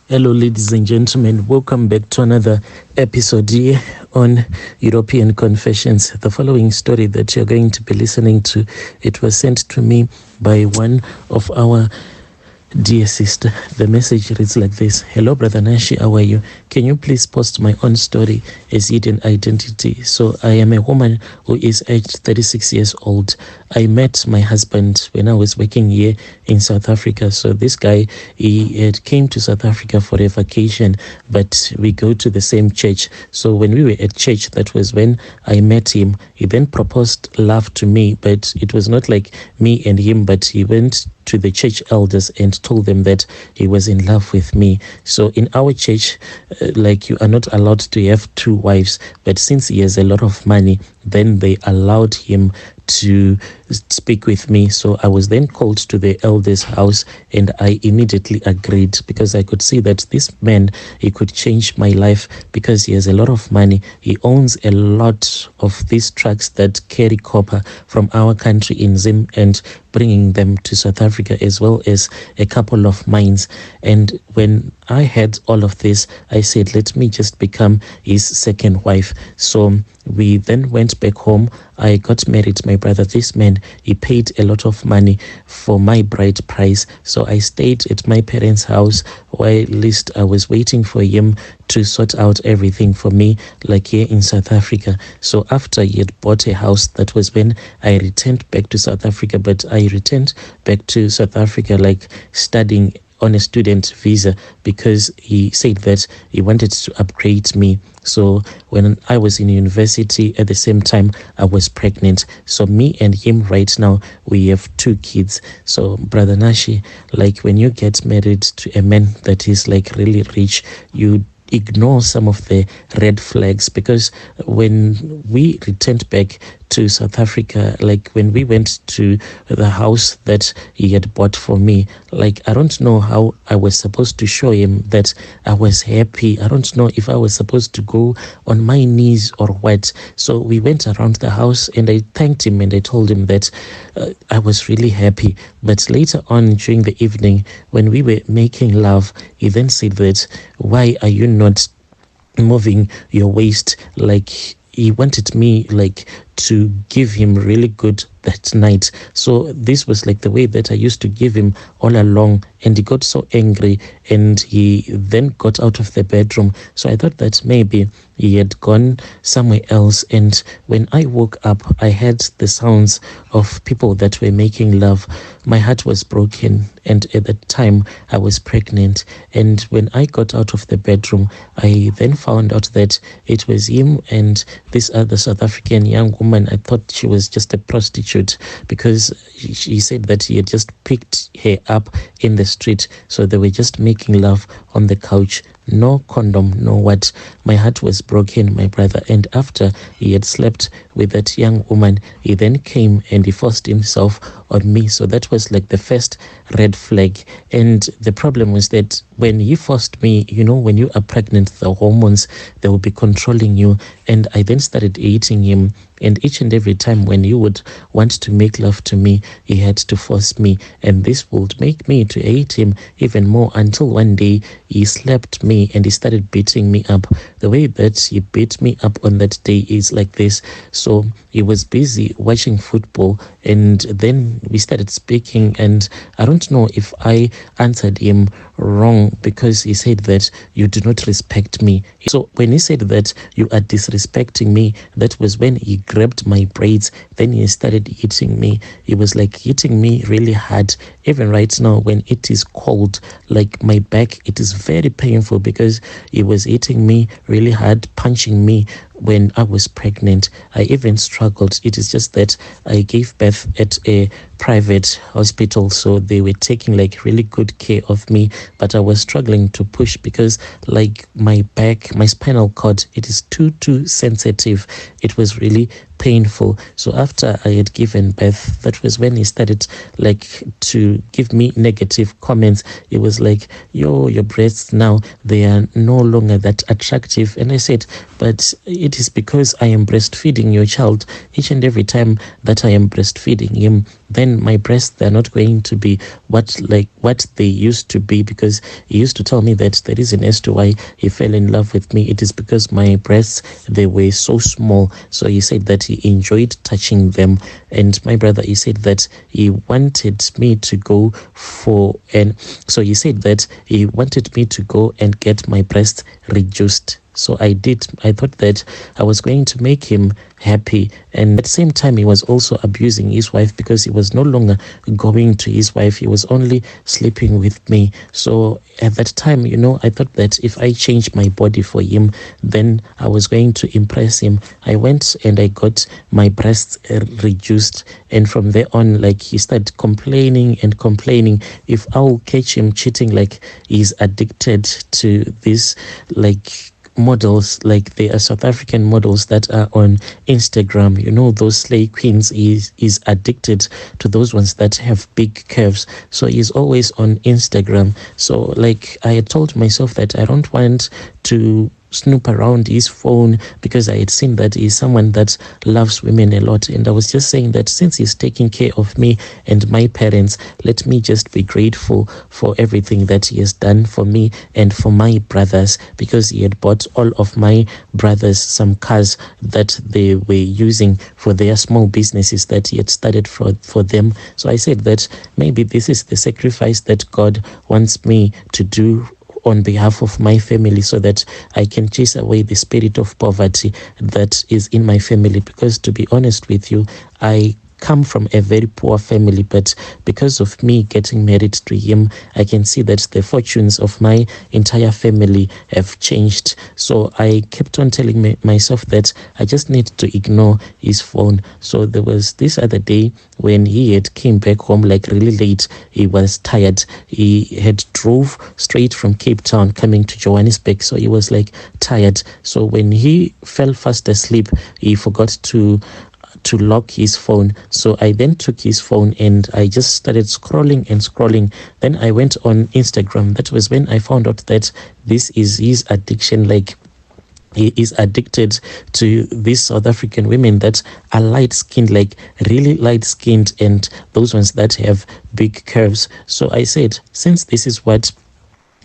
Hello, ladies and gentlemen. Welcome back to another episode here on European Confessions. The following story that you're going to be listening to, it was sent to me by one of our dear sister. The message reads like this. Hello, Brother Nashi, how are you? Can you please post my own story as hidden identity? So I am a woman who is aged 36 years old. I met my husband when I was working here in South Africa. So this guy, he had came to South Africa for a vacation, but we go to the same church. So when we were at church, that was when I met him. He then proposed love to me, but it was not like me and him, but he went to the church elders and told them that he was in love with me. So in our church, like you are not allowed to have two wives, but since he has a lot of money, then they allowed him to speak with me. So I was then called to the elder's house and I immediately agreed because I could see that this man, he could change my life because he has a lot of money. He owns a lot of these trucks that carry copper from our country in Zim and bringing them to South Africa, as well as a couple of mines. And when I had all of this, I said, let me just become his second wife. So we then went back home. I got married. My brother, this man, he paid a lot of money for my bride price. So I stayed at my parents' house while at least I was waiting for him to sort out everything for me, like here in South Africa. So after he had bought a house, that was when I returned back to South Africa. But I returned back to South Africa like studying on a student visa because he said that he wanted to upgrade me. So when I was in university, at the same time, I was pregnant. So me and him right now, we have 2 kids. So Brother Nashi, like when you get married to a man that is like really rich, you ignore some of the red flags, because when we returned back to South Africa, like when we went to the house that he had bought for me, like I don't know how I was supposed to show him that I was happy. I don't know if I was supposed to go on my knees or what. So we went around the house and I thanked him and I told him that I was really happy. But later on during the evening, when we were making love, he then said that, why are you not moving your waist? Like he wanted me like to give him really good that night. So this was like the way that I used to give him all along, and he got so angry and he then got out of the bedroom. So I thought that maybe he had gone somewhere else, and when I woke up, I heard the sounds of people that were making love. My heart was broken, and at that time I was pregnant. And when I got out of the bedroom, I then found out that it was him and this other South African young woman. I thought she was just a prostitute because she said that he had just picked her up in the street. So they were just making love on the couch. No condom, no what. My heart was broken, my brother. And after he had slept with that young woman, he then came and he forced himself on me. So that was like the first red flag. And the problem was that when he forced me, you know, when you are pregnant, the hormones, they will be controlling you. And I then started hating him. And each and every time when he would want to make love to me, he had to force me. And this would make me to hate him even more, until one day he slapped me and he started beating me up. The way that he beat me up on that day is like this. So he was busy watching football, and then we started speaking, and I don't know if I answered him wrong, because he said that you do not respect me. So when he said that you are disrespecting me, that was when he grabbed my braids. Then he started hitting me. He was like hitting me really hard. Even right now when it is cold, like my back, it is very painful because he was hitting me really hard, punching me when I was pregnant. I even struggled. It is just that I gave birth at a private hospital, so they were taking like really good care of me, but I was struggling to push because like my back, my spinal cord, it is too sensitive. It was really painful. So after I had given birth, that was when he started like to give me negative comments. It was like, your breasts now, they are no longer that attractive. And I said, but it is because I am breastfeeding your child. Each and every time that I am breastfeeding him, then my breasts, they're not going to be what they used to be, because he used to tell me that the reason as to why he fell in love with me, it is because my breasts, they were so small. So he said that he enjoyed touching them. And my brother, he said that he wanted me to go so he said that he wanted me to go and get my breast reduced. So I did. I thought that I was going to make him happy. And at the same time, he was also abusing his wife, because he was no longer going to his wife. He was only sleeping with me. So at that time, I thought that if I changed my body for him, then I was going to impress him. I went and I got my breasts reduced. And from there on, he started complaining and complaining. If I'll catch him cheating, he's addicted to this, models, they are South African models that are on Instagram, those slay queens. Is addicted to those ones that have big curves. So he's always on Instagram. So I had told myself that I don't want to snoop around his phone, because I had seen that he's someone that loves women a lot. And I was just saying that since he's taking care of me and my parents, let me just be grateful for everything that he has done for me and for my brothers, because he had bought all of my brothers some cars that they were using for their small businesses that he had started for them. So I said that maybe this is the sacrifice that God wants me to do on behalf of my family, so that I can chase away the spirit of poverty that is in my family. Because to be honest with you, I come from a very poor family, but because of me getting married to him, I can see that the fortunes of my entire family have changed. So I kept on telling myself that I just need to ignore his phone. So there was this other day when he had came back home really late. He was tired. He had drove straight from Cape Town coming to Johannesburg, so he was tired. So when he fell fast asleep, he forgot to lock his phone. So I then took his phone and I just started scrolling and scrolling. Then I went on Instagram. That was when I found out that this is his addiction. He is addicted to these South African women that are light-skinned, really light-skinned, and those ones that have big curves. So I said, since this is what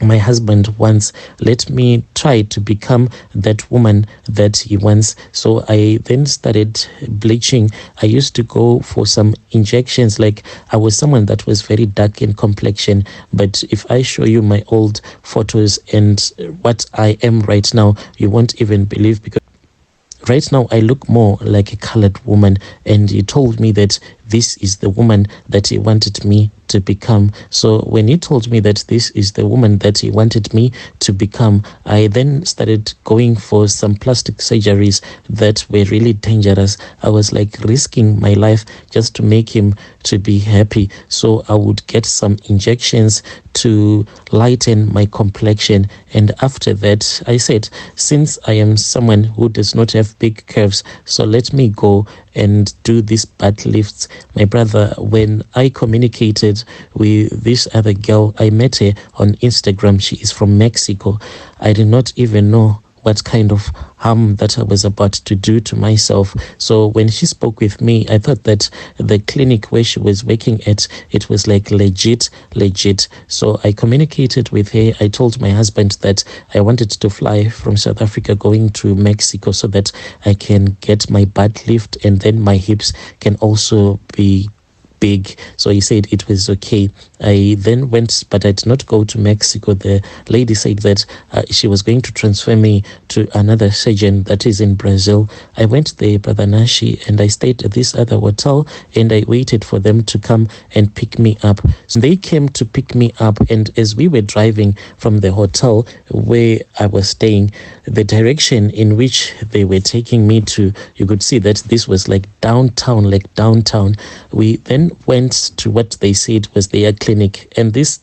my husband wants, let me try to become that woman that he wants. So I then started bleaching. I used to go for some injections. I was someone that was very dark in complexion, but if I show you my old photos and what I am right now, you won't even believe, because right now I look more like a colored woman. And he told me that this is the woman that he wanted me to become. So when he told me that this is the woman that he wanted me to become, I then started going for some plastic surgeries that were really dangerous. I was risking my life just to make him to be happy. So I would get some injections to lighten my complexion. And after that, I said, since I am someone who does not have big curves, so let me go and do these butt lifts. My brother, when I communicated with this other girl, I met her on Instagram. She is from Mexico. I did not even know what kind of harm that I was about to do to myself. So when she spoke with me, I thought that the clinic where she was working at, it was legit. So I communicated with her. I told my husband that I wanted to fly from South Africa going to Mexico so that I can get my butt lift, and then my hips can also be big. So he said it was okay. I then went, but I did not go to Mexico. The lady said that she was going to transfer me to another surgeon that is in Brazil. I went there, Brother Nashi, and I stayed at this other hotel, and I waited for them to come and pick me up. So they came to pick me up, and as we were driving from the hotel where I was staying, the direction in which they were taking me to, you could see that this was downtown. We then went to what they said was their clinic, and this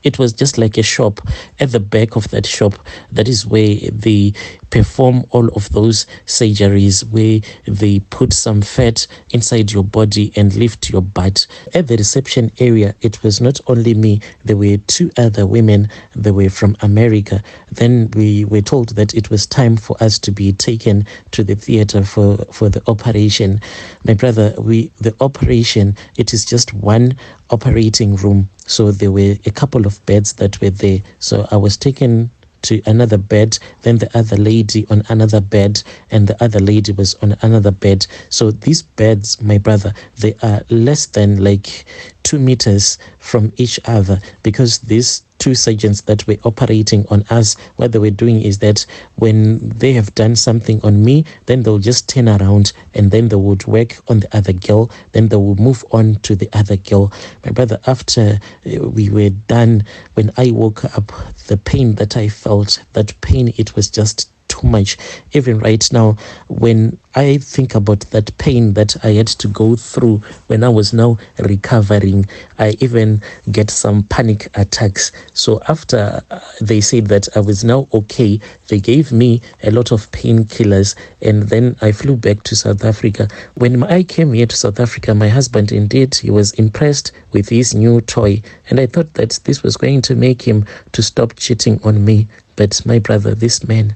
It was just like a shop. At the back of that shop, that is where they perform all of those surgeries, where they put some fat inside your body and lift your butt. At the reception area, it was not only me, there were two other women. They were from America. Then we were told that it was time for us to be taken to the theater for the operation. My brother, the operation, it is just one operating room. So there were a couple of beds that were there. So I was taken to another bed, then the other lady on another bed, and the other lady was on another bed. So these beds, my brother, they are less than like 2 meters from each other, because these two surgeons that were operating on us, what they were doing is that when they have done something on me, then they'll just turn around and then they would work on the other girl, then they will move on to the other girl. My brother, after we were done, when I woke up, the pain that I felt, that pain, it was just too much. Even right now, when I think about that pain that I had to go through when I was now recovering, I even get some panic attacks. So after they said that I was now okay, they gave me a lot of painkillers, and then I flew back to South Africa. When I came here to South Africa, my husband, indeed, he was impressed with his new toy, and I thought that this was going to make him to stop cheating on me. But my brother, this man,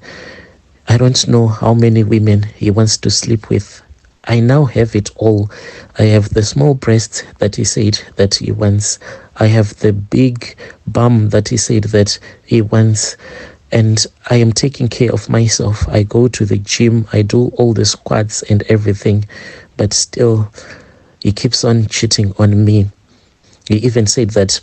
I don't know how many women he wants to sleep with. I now have it all. I have the small breasts that he said that he wants. I have the big bum that he said that he wants. And I am taking care of myself. I go to the gym. I do all the squats and everything. But still, he keeps on cheating on me. He even said that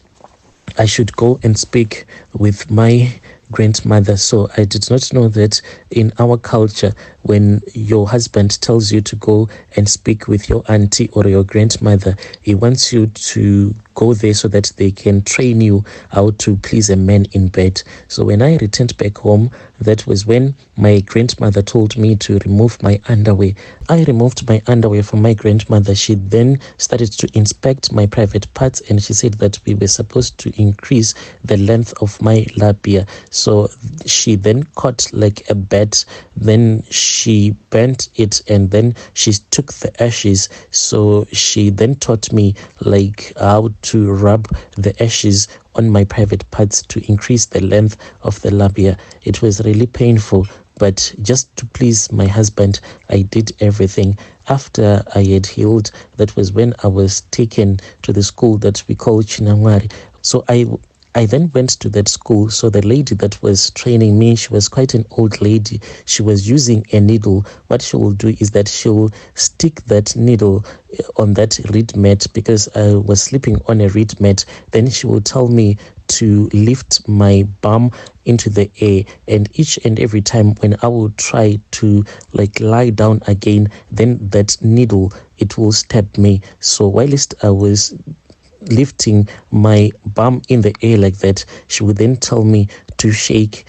I should go and speak with my grandmother. So I did not know that in our culture, when your husband tells you to go and speak with your auntie or your grandmother, he wants you to go there so that they can train you how to please a man in bed. So when I returned back home, that was when my grandmother told me to remove my underwear. I removed my underwear from my grandmother. She then started to inspect my private parts, and she said that we were supposed to increase the length of my labia. So she then cut like a bed, then she bent it, and then she took the ashes. So she then taught me like how to rub the ashes on my private parts to increase the length of the labia. It was really painful, but just to please my husband, I did everything. After I had healed, that was when I was taken to the school that we call Chinangwari. So I then went to that school. So the lady that was training me, she was quite an old lady. She was using a needle. What she will do is that she will stick that needle on that reed mat, because I was sleeping on a reed mat. Then she will tell me to lift my bum into the air, and each and every time when I will try to like lie down again, then that needle, it will stab me. So whilst I was lifting my bum in the air like that, she would then tell me to shake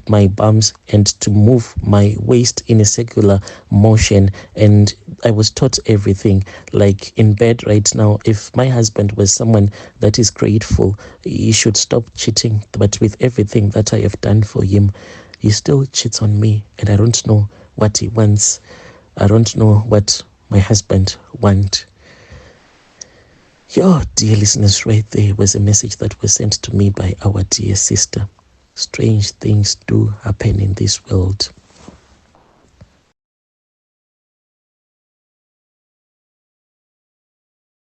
my bums and to move my waist in a circular motion. And I was taught everything. Like in bed right now, if my husband was someone that is grateful, he should stop cheating. But with everything that I have done for him, he still cheats on me, and I don't know what he wants. I don't know what my husband wants. Your dear listeners, right there was a message that was sent to me by our dear sister. Strange things do happen in this world.